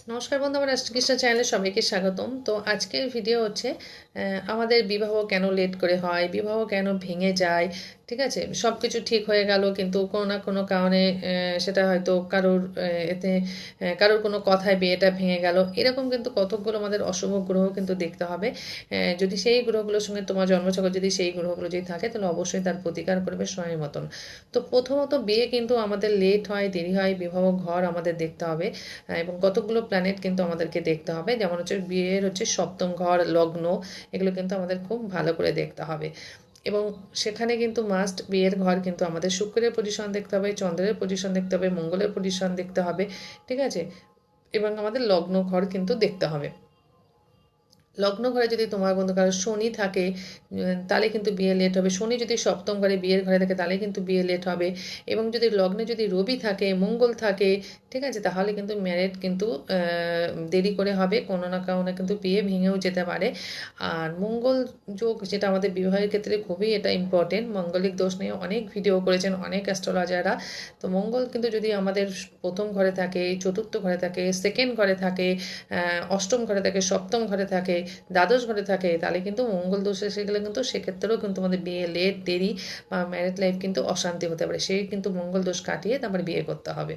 নমস্কার বন্ধু, আমার রাষ্ট্রকৃষ্ণ চ্যানেলে সবাইকে স্বাগতম। তো আজকের ভিডিও হচ্ছে আমাদের বিবাহ কেন লেট করে হয়, বিবাহ কেন ভেঙে যায়। ঠিক আছে, সব কিছু ঠিক হয়ে গেল কিন্তু কোনো না কোনো কারণে সেটা হয়তো কারোর কোনো কথায় বিয়েটা ভেঙে গেল। এরকম কিন্তু কতকগুলো আমাদের অশুভ গ্রহ কিন্তু দেখতে হবে। যদি সেই গ্রহগুলোর সঙ্গে তোমার জন্মছকে যদি সেই গ্রহগুলো যদি থাকে তাহলে অবশ্যই তার প্রতিকার করবে সময় মতন। তো প্রথমত বিয়ে কিন্তু আমাদের লেট হয়, দেরি হয়, বিবাহ ঘর আমাদের দেখতে হবে। এবং কতগুলো প্ল্যানেট কিন্তু আমাদেরকে দেখতে হবে, যেমন হচ্ছে বিয়ের হচ্ছে সপ্তম ঘর, লগ্ন, এগুলো কিন্তু আমাদের খুব ভালো করে দেখতে হবে। এবং সেখানে কিন্তু মাস্ট বিয়ের ঘর কিন্তু আমাদের শুক্রের পজিশন দেখতে হবে, চন্দ্রের পজিশন দেখতে হবে, মঙ্গলের পজিশন দেখতে হবে। ঠিক আছে, এবং আমাদের লগ্ন ঘর কিন্তু দেখতে হবে। লগ্ন ঘরে যদি তোমার বন্ধু কারো শনি থাকে তাহলে কিন্তু বিয়ে লেট হবে। শনি যদি সপ্তম ঘরে বিয়ের ঘরে থাকে তাহলে কিন্তু বিয়ে লেট হবে। এবং যদি লগ্নে যদি রবি থাকে, মঙ্গল থাকে, ঠিক আছে, তাহলে কিন্তু ম্যারেজ কিন্তু দেরি করে হবে, কোনো না কারণে কিন্তু বিয়ে ভেঙেও যেতে পারে। আর মঙ্গল যোগ যেটা আমাদের বিবাহের ক্ষেত্রে খুবই এটা ইম্পর্টেন্ট। মঙ্গলিক দোষ নিয়ে অনেক ভিডিও করেছেন অনেক অ্যাস্ট্রোলজাররা। তো মঙ্গল কিন্তু যদি আমাদের প্রথম ঘরে থাকে, চতুর্থ ঘরে থাকে, সেকেন্ড ঘরে থাকে, অষ্টম ঘরে থাকে, সপ্তম ঘরে থাকে, দ্বাদশ ঘরে থাকে, তাহলে কিন্তু মঙ্গল দোষ এসে গেলে কিন্তু সেক্ষেত্রেও কিন্তু আমাদের বিয়ে লেট, দেরি বা ম্যারেড লাইফ কিন্তু অশান্তি হতে পারে। সেই কিন্তু মঙ্গল দোষ কাটিয়ে তারপরে বিয়ে করতে হবে।